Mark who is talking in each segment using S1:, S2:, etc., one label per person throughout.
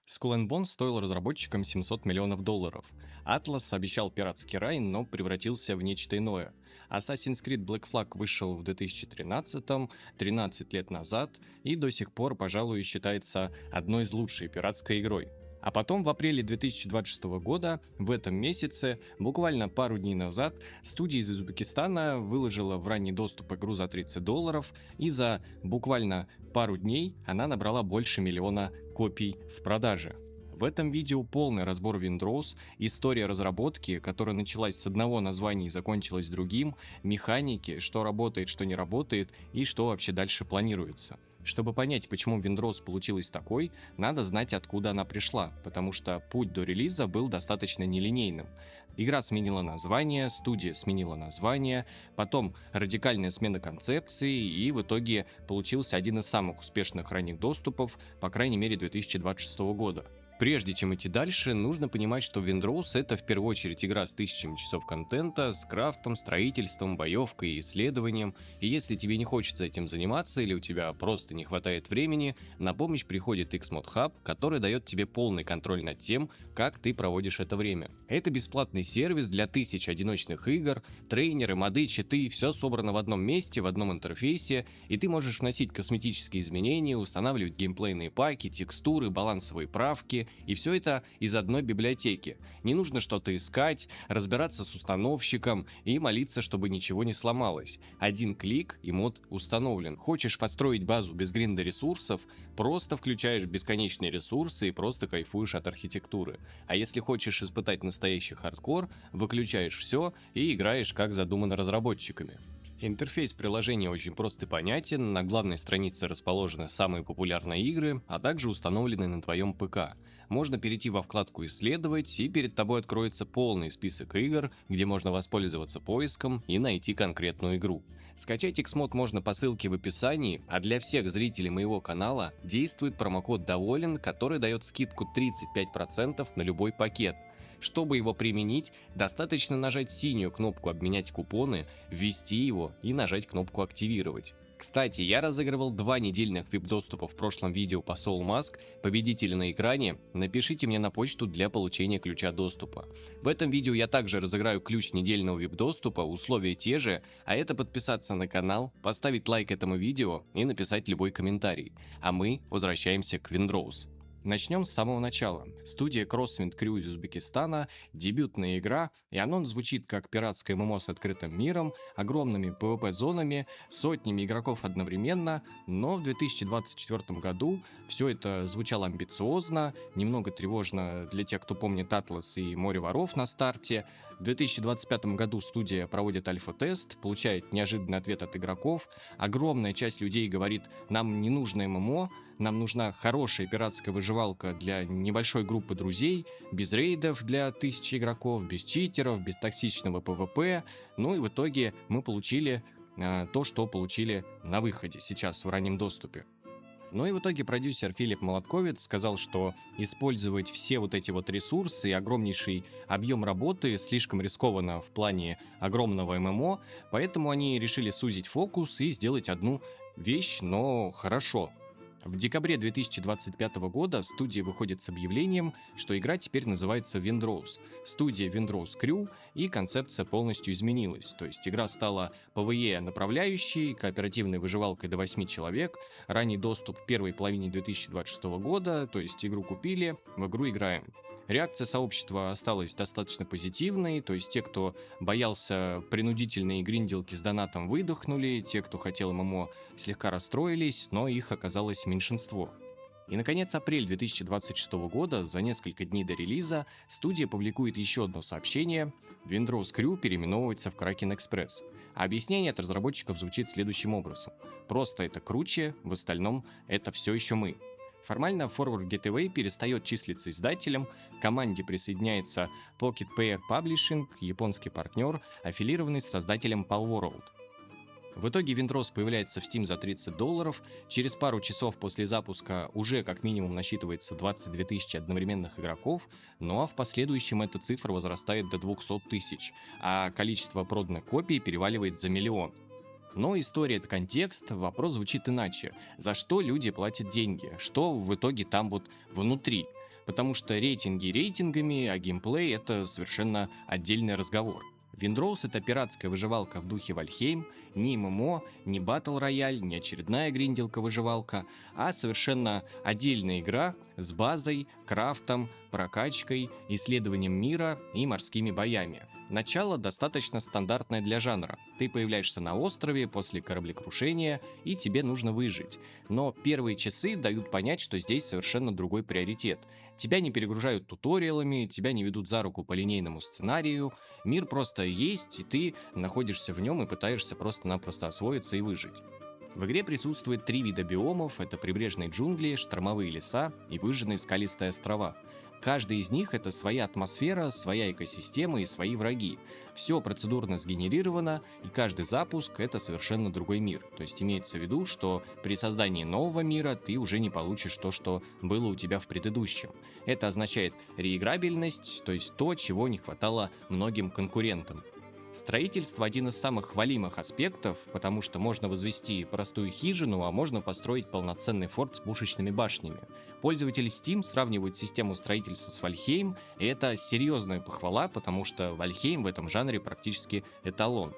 S1: Skull and Bones стоил разработчикам 700 миллионов долларов. Atlas обещал пиратский рай, но превратился в нечто иное. Assassin's Creed Black Flag вышел в 2013-м, 13 лет назад, и до сих пор, пожалуй, считается одной из лучшей пиратской игрой. А потом в апреле 2026 года, в этом месяце, буквально пару дней назад, студия из Узбекистана выложила в ранний доступ игру за $30, и за буквально пару дней она набрала больше миллиона копий в продаже. В этом видео полный разбор Windrose, история разработки, которая началась с одного названия и закончилась другим, механики, что работает, что не работает и что вообще дальше планируется. Чтобы понять, почему Windrose получилась такой, надо знать, откуда она пришла, потому что путь до релиза был достаточно нелинейным. Игра сменила название, студия сменила название, потом радикальная смена концепции, и в итоге получился один из самых успешных ранних доступов, по крайней мере 2026 года. Прежде чем идти дальше, нужно понимать, что Windrose — это в первую очередь игра с тысячами часов контента, с крафтом, строительством, боевкой и исследованием, и если тебе не хочется этим заниматься или у тебя просто не хватает времени, на помощь приходит Xmod Hub, который дает тебе полный контроль над тем, как ты проводишь это время. Это бесплатный сервис для тысяч одиночных игр, трейнеры, моды, читы, все собрано в одном месте, в одном интерфейсе, и ты можешь вносить косметические изменения, устанавливать геймплейные паки, текстуры, балансовые правки, и все это из одной библиотеки. Не нужно что-то искать, разбираться с установщиком и молиться, чтобы ничего не сломалось. Один клик и мод установлен. Хочешь построить базу без гринда ресурсов, просто включаешь бесконечные ресурсы и просто кайфуешь от архитектуры. А если хочешь испытать настоящий хардкор, выключаешь все и играешь как задумано разработчиками. Интерфейс приложения очень прост и понятен, на главной странице расположены самые популярные игры, а также установлены на твоем ПК. Можно перейти во вкладку «Исследовать», и перед тобой откроется полный список игр, где можно воспользоваться поиском и найти конкретную игру. Скачать Xmod можно по ссылке в описании, а для всех зрителей моего канала действует промокод «Доволен», который дает скидку 35% на любой пакет. Чтобы его применить, достаточно нажать синюю кнопку «Обменять купоны», ввести его и нажать кнопку «Активировать». Кстати, я разыгрывал 2 недельных VIP-доступа в прошлом видео по Soul Mask, победители на экране, напишите мне на почту для получения ключа доступа. В этом видео я также разыграю ключ недельного VIP-доступа, условия те же, а это подписаться на канал, поставить лайк этому видео и написать любой комментарий. А мы возвращаемся к Windrose. Начнем с самого начала. Студия Crosswind Crew из Узбекистана, дебютная игра, и анонс звучит как пиратское ММО с открытым миром, огромными PvP-зонами, сотнями игроков одновременно, но в 2024 году все это звучало амбициозно, немного тревожно для тех, кто помнит Atlas и Море воров на старте. В 2025 году студия проводит альфа-тест, получает неожиданный ответ от игроков, огромная часть людей говорит: нам не нужно ММО, нам нужна хорошая пиратская выживалка для небольшой группы друзей, без рейдов для 1000 игроков, без читеров, без токсичного PvP. Ну и в итоге мы получили то, что получили на выходе сейчас в раннем доступе. Ну и в итоге продюсер Филипп Молотковец сказал, что использовать все вот эти вот ресурсы и огромнейший объем работы слишком рискованно в плане огромного ММО, поэтому они решили сузить фокус и сделать одну вещь, но хорошо. В декабре 2025 года студия выходит с объявлением, что игра теперь называется Windrose. Студия Windrose Crew, и концепция полностью изменилась. То есть игра стала PvE направляющей, кооперативной выживалкой до 8 человек, ранний доступ в первой половине 2026 года, то есть игру купили, в игру играем. Реакция сообщества осталась достаточно позитивной, то есть те, кто боялся принудительной гринделки с донатом, выдохнули, те, кто хотел ММО, слегка расстроились, но их оказалось меньшинство. И, наконец, апрель 2026 года, за несколько дней до релиза, студия публикует еще одно сообщение: Windrose Crew переименовывается в Kraken Express. А объяснение от разработчиков звучит следующим образом: просто это круче, в остальном это все еще мы. Формально Forward Gateway перестает числиться издателем, к команде присоединяется Pocket Pair Publishing, японский партнер, аффилированный с создателем Palworld. В итоге Windrose появляется в Steam за $30, через пару часов после запуска уже как минимум насчитывается 22 тысячи одновременных игроков, ну а в последующем эта цифра возрастает до 200 тысяч, а количество проданных копий переваливает за 1 миллион. Но история — это контекст, вопрос звучит иначе. За что люди платят деньги? Что в итоге там вот внутри? потому что рейтинги рейтингами, а геймплей — это совершенно отдельный разговор. Windrose — это пиратская выживалка в духе Вальхейм, не ММО, не батл рояль, не очередная гринделка-выживалка, а совершенно отдельная игра с базой, крафтом, прокачкой, исследованием мира и морскими боями. Начало достаточно стандартное для жанра. Ты появляешься на острове после кораблекрушения, и тебе нужно выжить. Но первые часы дают понять, что здесь совершенно другой приоритет. Тебя не перегружают туториалами, тебя не ведут за руку по линейному сценарию, мир просто есть, и ты находишься в нем и пытаешься просто-напросто освоиться и выжить. В игре присутствует 3 вида биомов: это прибрежные джунгли, штормовые леса и выжженные скалистые острова. Каждый из них — это своя атмосфера, своя экосистема и свои враги. Все процедурно сгенерировано, и каждый запуск — это совершенно другой мир. То есть имеется в виду, что при создании нового мира ты уже не получишь то, что было у тебя в предыдущем. Это означает реиграбельность, то есть то, чего не хватало многим конкурентам. Строительство — один из самых хвалимых аспектов, потому что можно возвести простую хижину, а можно построить полноценный форт с пушечными башнями. Пользователи Steam сравнивают систему строительства с Valheim, и это серьезная похвала, потому что Valheim в этом жанре практически эталон.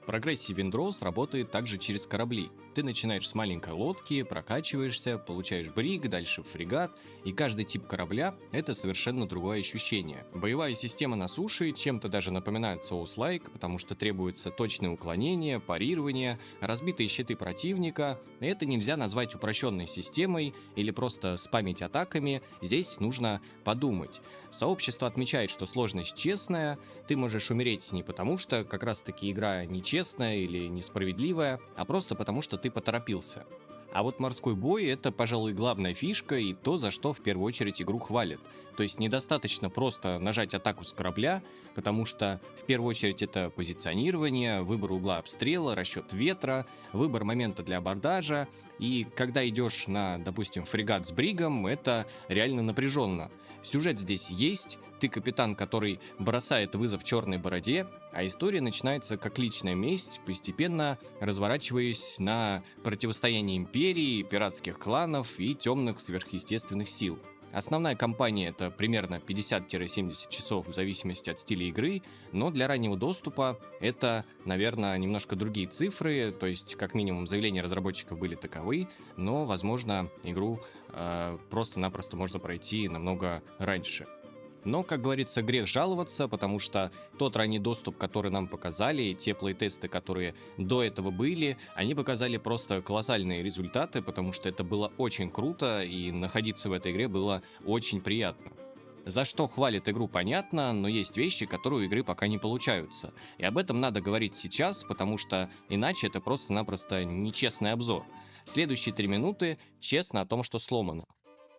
S1: В прогрессии Windrose работает также через корабли. Ты начинаешь с маленькой лодки, прокачиваешься, получаешь бриг, дальше фрегат, и каждый тип корабля — это совершенно другое ощущение. Боевая система на суше чем-то даже напоминает Souls-like, потому что требуется точное уклонение, парирование, разбитые щиты противника. Это нельзя назвать упрощенной системой или просто спамить атаками, здесь нужно подумать. Сообщество отмечает, что сложность честная, ты можешь умереть не потому, что как раз таки игра нечестная или несправедливая, а просто потому, что ты поторопился. А вот морской бой — это, пожалуй, главная фишка и то, за что в первую очередь игру хвалят. То есть недостаточно просто нажать атаку с корабля, потому что в первую очередь это позиционирование, выбор угла обстрела, расчет ветра, выбор момента для абордажа. И когда идешь на, допустим, фрегат с бригом, это реально напряженно. Сюжет здесь есть, ты капитан, который бросает вызов черной бороде, а история начинается как личная месть, постепенно разворачиваясь на противостояние империи, пиратских кланов и темных сверхъестественных сил. Основная кампания — это примерно 50-70 часов в зависимости от стиля игры, но для раннего доступа это, наверное, немножко другие цифры, то есть как минимум заявления разработчиков были таковы, но, возможно, игру просто-напросто можно пройти намного раньше. Но, как говорится, грех жаловаться, потому что тот ранний доступ, который нам показали, и те плейтесты, которые до этого были, они показали просто колоссальные результаты, потому что это было очень круто, и находиться в этой игре было очень приятно. За что хвалят игру, понятно, но есть вещи, которые у игры пока не получаются. И об этом надо говорить сейчас, потому что иначе это просто-напросто нечестный обзор. Следующие 3 минуты честно о том, что сломано.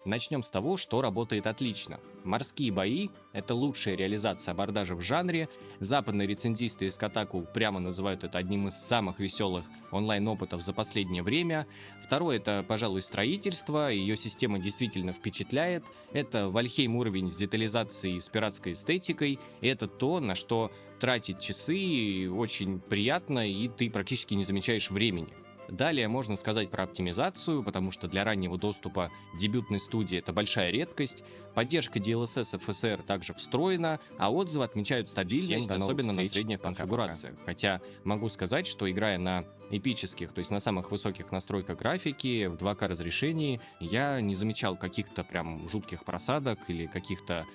S1: Начнем с того, что работает отлично. Морские бои — это лучшая реализация абордажа в жанре. Западные рецензисты из Kotaku прямо называют это одним из самых веселых онлайн-опытов за последнее время. Второе — это, пожалуй, строительство. Ее система действительно впечатляет. Это Valheim уровень с детализацией и с пиратской эстетикой. И это то, на что тратить часы очень приятно, и ты практически не замечаешь времени. Далее можно сказать про оптимизацию, потому что для раннего доступа дебютной студии это большая редкость. Поддержка DLSS FSR также встроена, а отзывы отмечают стабильность, особенно на средних конфигурациях. Хотя могу сказать, что играя на эпических, то есть на самых высоких настройках графики, в 2К разрешении, я не замечал каких-то прям жутких просадок или каких-то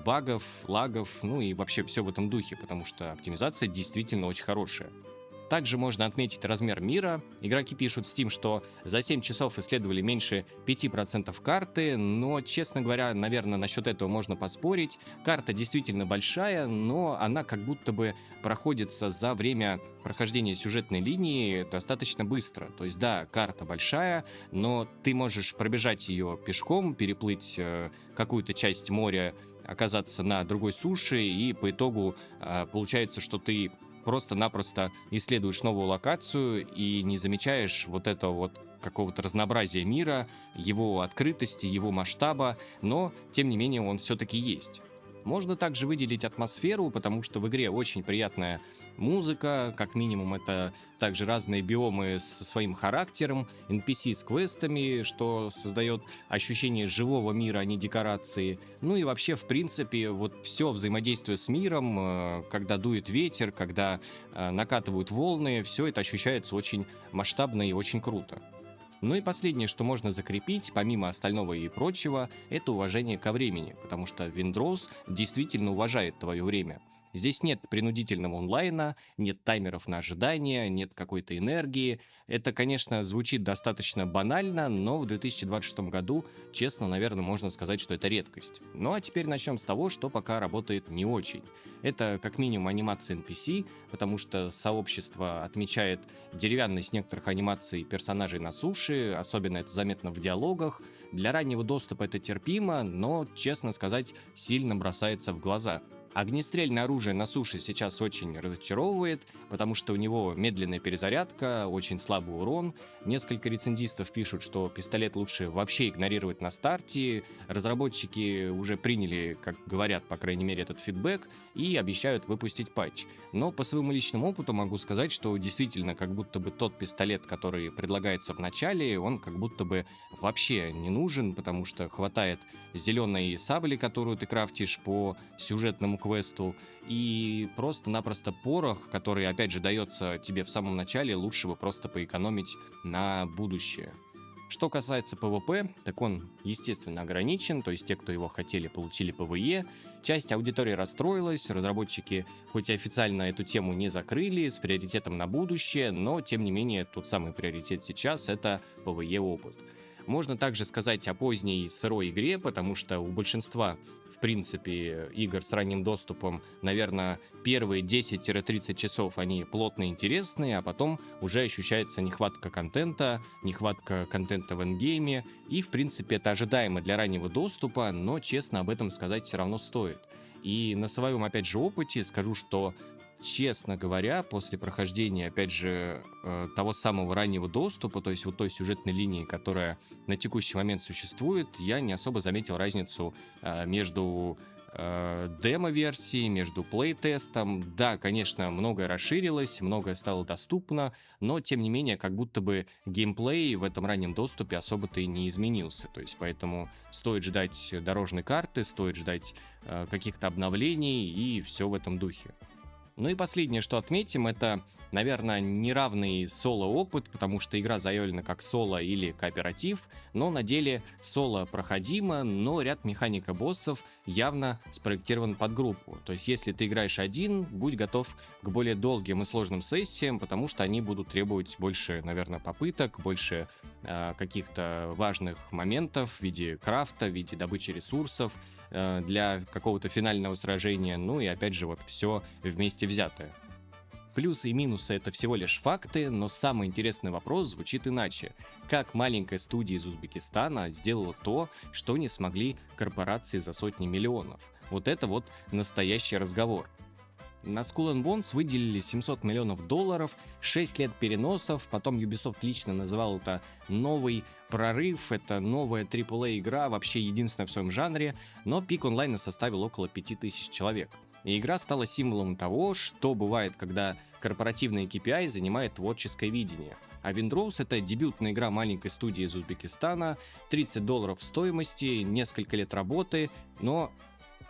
S1: багов, лагов, ну и вообще все в этом духе, потому что оптимизация действительно очень хорошая. Также можно отметить размер мира. Игроки пишут в Steam, что за 7 часов исследовали меньше 5% карты, но, честно говоря, наверное, насчет этого можно поспорить. Карта действительно большая, но она как будто бы проходится за время прохождения сюжетной линии достаточно быстро. То есть, да, карта большая, но ты можешь пробежать ее пешком, переплыть какую-то часть моря, оказаться на другой суше, и по итогу получается, что ты просто-напросто исследуешь новую локацию и не замечаешь вот этого вот какого-то разнообразия мира, его открытости, его масштаба, но, тем не менее, он все-таки есть. Можно также выделить атмосферу, потому что в игре очень приятная Музыка, как минимум, это также разные биомы со своим характером, NPC с квестами, что создает ощущение живого мира, а не декорации. Ну и вообще, в принципе, вот все взаимодействие с миром, когда дует ветер, когда накатывают волны, все это ощущается очень масштабно и очень круто. Ну и последнее, что можно закрепить, помимо остального и прочего, это уважение ко времени, потому что Windrose действительно уважает твое время. Здесь нет принудительного онлайна, нет таймеров на ожидание, нет какой-то энергии. Это, конечно, звучит достаточно банально, но в 2026 году, честно, наверное, можно сказать, что это редкость. Ну а теперь начнем с того, что пока работает не очень. Это как минимум анимация NPC, потому что сообщество отмечает деревянность некоторых анимаций персонажей на суше, особенно это заметно в диалогах. Для раннего доступа это терпимо, но, честно сказать, сильно бросается в глаза. Огнестрельное оружие на суше сейчас очень разочаровывает, потому что у него медленная перезарядка, очень слабый урон. Несколько рецензистов пишут, что пистолет лучше вообще игнорировать на старте. Разработчики уже приняли, как говорят, по крайней мере, этот фидбэк и обещают выпустить патч. Но по своему личному опыту могу сказать, что действительно, как будто бы тот пистолет, который предлагается в начале, он как будто бы вообще не нужен, потому что хватает зеленой сабли, которую ты крафтишь по сюжетному квесту, и просто-напросто порох, который, опять же, дается тебе в самом начале, лучше бы просто поэкономить на будущее. Что касается PvP, так он, естественно, ограничен, то есть те, кто его хотели, получили PvE. Часть аудитории расстроилась, разработчики хоть и официально эту тему не закрыли, с приоритетом на будущее, но, тем не менее, тот самый приоритет сейчас — это PvE опыт. Можно также сказать о поздней сырой игре, потому что у большинства, в принципе, игр с ранним доступом, наверное, первые 10-30 часов они плотно интересные, а потом уже ощущается нехватка контента в эндгейме, и, в принципе, это ожидаемо для раннего доступа, но, честно, об этом сказать все равно стоит. И на своем, опять же, опыте скажу, что, честно говоря, после прохождения, опять же, того самого раннего доступа, то есть вот той сюжетной линии, которая на текущий момент существует, я не особо заметил разницу между демо-версией, между плей-тестом. Да, конечно, многое расширилось, многое стало доступно, но, тем не менее, как будто бы геймплей в этом раннем доступе особо-то и не изменился. То есть, поэтому стоит ждать дорожной карты, стоит ждать каких-то обновлений и все в этом духе. Ну и последнее, что отметим, это, наверное, неравный соло-опыт, потому что игра заявлена как соло или кооператив, но на деле соло проходимо, но ряд механика боссов явно спроектирован под группу. То есть, если ты играешь один, будь готов к более долгим и сложным сессиям, потому что они будут требовать больше, наверное, попыток, больше каких-то важных моментов в виде крафта, в виде добычи ресурсов, для какого-то финального сражения, ну и опять же вот все вместе взятое. Плюсы и минусы — это всего лишь факты, но самый интересный вопрос звучит иначе. Как маленькая студия из Узбекистана сделала то, что не смогли корпорации за сотни миллионов? Вот это вот настоящий разговор. На Skull and Bones выделили $700 миллионов, 6 лет переносов, потом Ubisoft лично называл это новый прорыв, это новая AAA игра, вообще единственная в своем жанре, но пик онлайна составил около 5000 человек. И игра стала символом того, что бывает, когда корпоративный KPI занимает творческое видение. А Windrose — это дебютная игра маленькой студии из Узбекистана, $30 в стоимости, несколько лет работы, но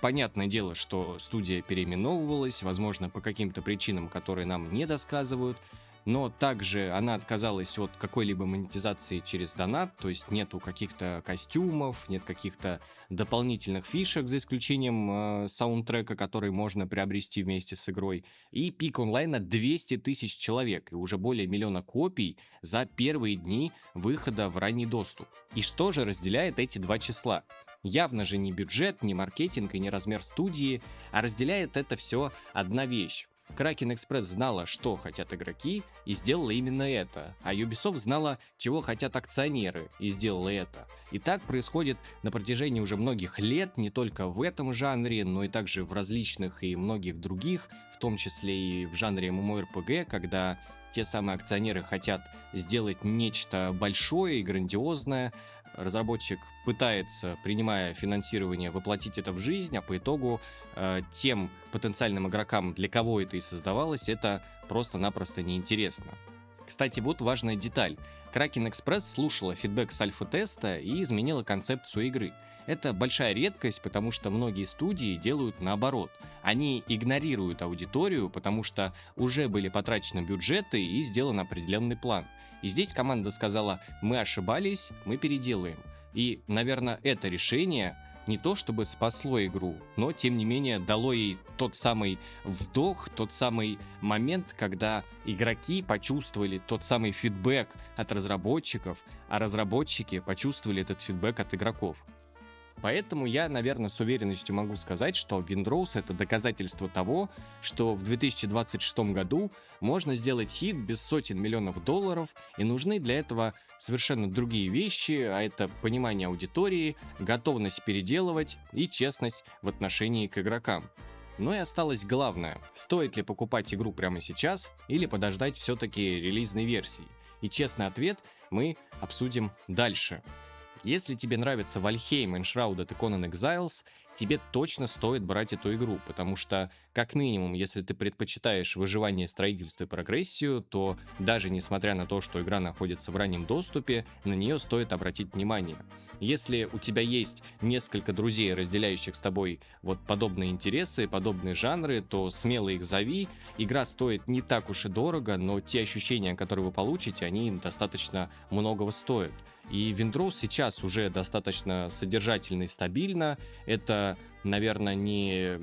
S1: понятное дело, что студия переименовывалась, возможно, по каким-то причинам, которые нам не досказывают, но также она отказалась от какой-либо монетизации через донат, то есть нету каких-то костюмов, нет каких-то дополнительных фишек, за исключением саундтрека, который можно приобрести вместе с игрой. И пик онлайна 200 тысяч человек, и уже более миллиона копий за первые дни выхода в ранний доступ. И что же разделяет эти два числа? Явно же не бюджет, не маркетинг и не размер студии, а разделяет это все одна вещь. Kraken Express знала, что хотят игроки, и сделала именно это, а Ubisoft знала, чего хотят акционеры, и сделала это. И так происходит на протяжении уже многих лет, не только в этом жанре, но и также в различных и многих других, в том числе и в жанре MMORPG, когда те самые акционеры хотят сделать нечто большое и грандиозное, разработчик пытается, принимая финансирование, воплотить это в жизнь, а по итогу тем потенциальным игрокам, для кого это и создавалось, это просто-напросто неинтересно. Кстати, вот важная деталь. Kraken Express слушала фидбэк с альфа-теста и изменила концепцию игры. Это большая редкость, потому что многие студии делают наоборот. Они игнорируют аудиторию, потому что уже были потрачены бюджеты и сделан определенный план. И здесь команда сказала: мы ошибались, мы переделаем. И, наверное, это решение не то чтобы спасло игру, но тем не менее дало ей тот самый вдох, тот самый момент, когда игроки почувствовали тот самый фидбэк от разработчиков, а разработчики почувствовали этот фидбэк от игроков. Поэтому я, наверное, с уверенностью могу сказать, что Windrose — это доказательство того, что в 2026 году можно сделать хит без сотен миллионов долларов, и нужны для этого совершенно другие вещи, а это понимание аудитории, готовность переделывать и честность в отношении к игрокам. Но и осталось главное: стоит ли покупать игру прямо сейчас или подождать все-таки релизной версии. И честный ответ мы обсудим дальше. Если тебе нравится Valheim, Enshrouded и Conan Exiles, тебе точно стоит брать эту игру, потому что, как минимум, если ты предпочитаешь выживание, строительство и прогрессию, то даже несмотря на то, что игра находится в раннем доступе, на нее стоит обратить внимание. Если у тебя есть несколько друзей, разделяющих с тобой вот подобные интересы, подобные жанры, то смело их зови. Игра стоит не так уж и дорого, но те ощущения, которые вы получите, они достаточно многого стоят. И Windrose сейчас уже достаточно содержательно и стабильно. Это, наверное, не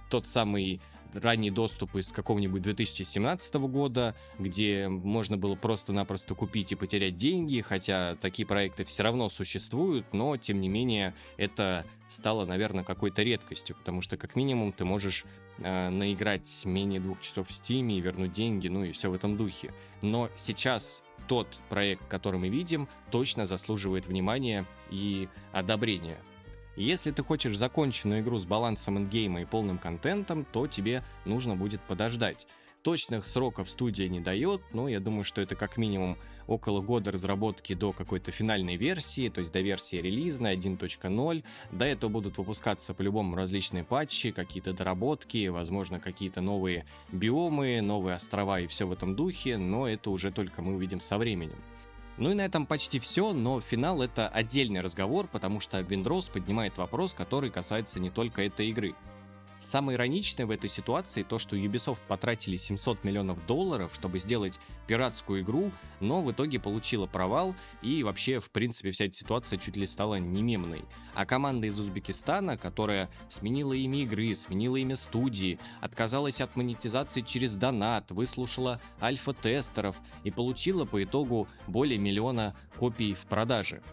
S1: тот самый ранний доступ из какого-нибудь 2017 года, где можно было просто-напросто купить и потерять деньги, хотя такие проекты все равно существуют, но, тем не менее, это стало, наверное, какой-то редкостью, потому что, как минимум, ты можешь наиграть менее 2 часов в Steam и вернуть деньги, ну и все в этом духе. Но сейчас тот проект, который мы видим, точно заслуживает внимания и одобрения. Если ты хочешь законченную игру с балансом эндгейма и полным контентом, то тебе нужно будет подождать. Точных сроков студия не дает, но я думаю, что это как минимум около года разработки до какой-то финальной версии, то есть до версии релизной 1.0. До этого будут выпускаться по-любому различные патчи, какие-то доработки, возможно, какие-то новые биомы, новые острова и все в этом духе, но это уже только мы увидим со временем. Ну и на этом почти все, но финал — это отдельный разговор, потому что Windrose поднимает вопрос, который касается не только этой игры. Самое ироничное в этой ситуации то, что Ubisoft потратили 700 миллионов долларов, чтобы сделать пиратскую игру, но в итоге получила провал, и вообще, в принципе, вся эта ситуация чуть ли стала не мемной. А команда из Узбекистана, которая сменила имя игры, сменила имя студии, отказалась от монетизации через донат, выслушала альфа-тестеров и получила по итогу более 1 миллиона копий в продаже.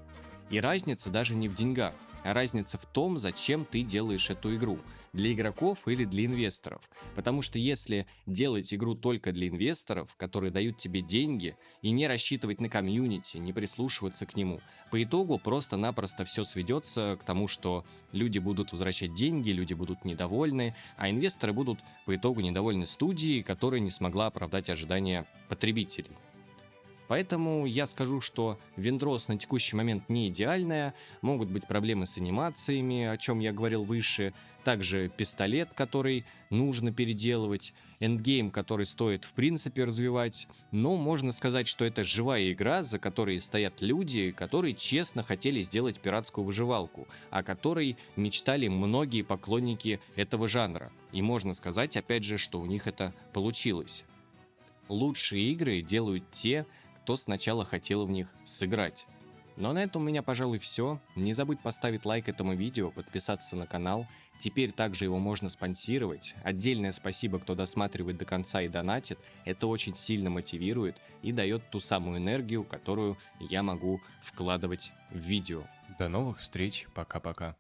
S1: И разница даже не в деньгах, а разница в том, зачем ты делаешь эту игру. Для игроков или для инвесторов. Потому что если делать игру только для инвесторов, которые дают тебе деньги, и не рассчитывать на комьюнити, не прислушиваться к нему, по итогу просто-напросто все сведется к тому, что люди будут возвращать деньги, люди будут недовольны, а инвесторы будут по итогу недовольны студией, которая не смогла оправдать ожидания потребителей. Поэтому я скажу, что Windrose на текущий момент не идеальная, могут быть проблемы с анимациями, о чем я говорил выше, также пистолет, который нужно переделывать, эндгейм, который стоит в принципе развивать, но можно сказать, что это живая игра, за которой стоят люди, которые честно хотели сделать пиратскую выживалку, о которой мечтали многие поклонники этого жанра, и можно сказать опять же, что у них это получилось. Лучшие игры делают те, кто сначала хотел в них сыграть. Но на этом у меня, пожалуй, все. Не забудь поставить лайк этому видео, подписаться на канал. Теперь также его можно спонсировать. Отдельное спасибо, кто досматривает до конца и донатит. Это очень сильно мотивирует и дает ту самую энергию, которую я могу вкладывать в видео.
S2: До новых встреч. Пока-пока.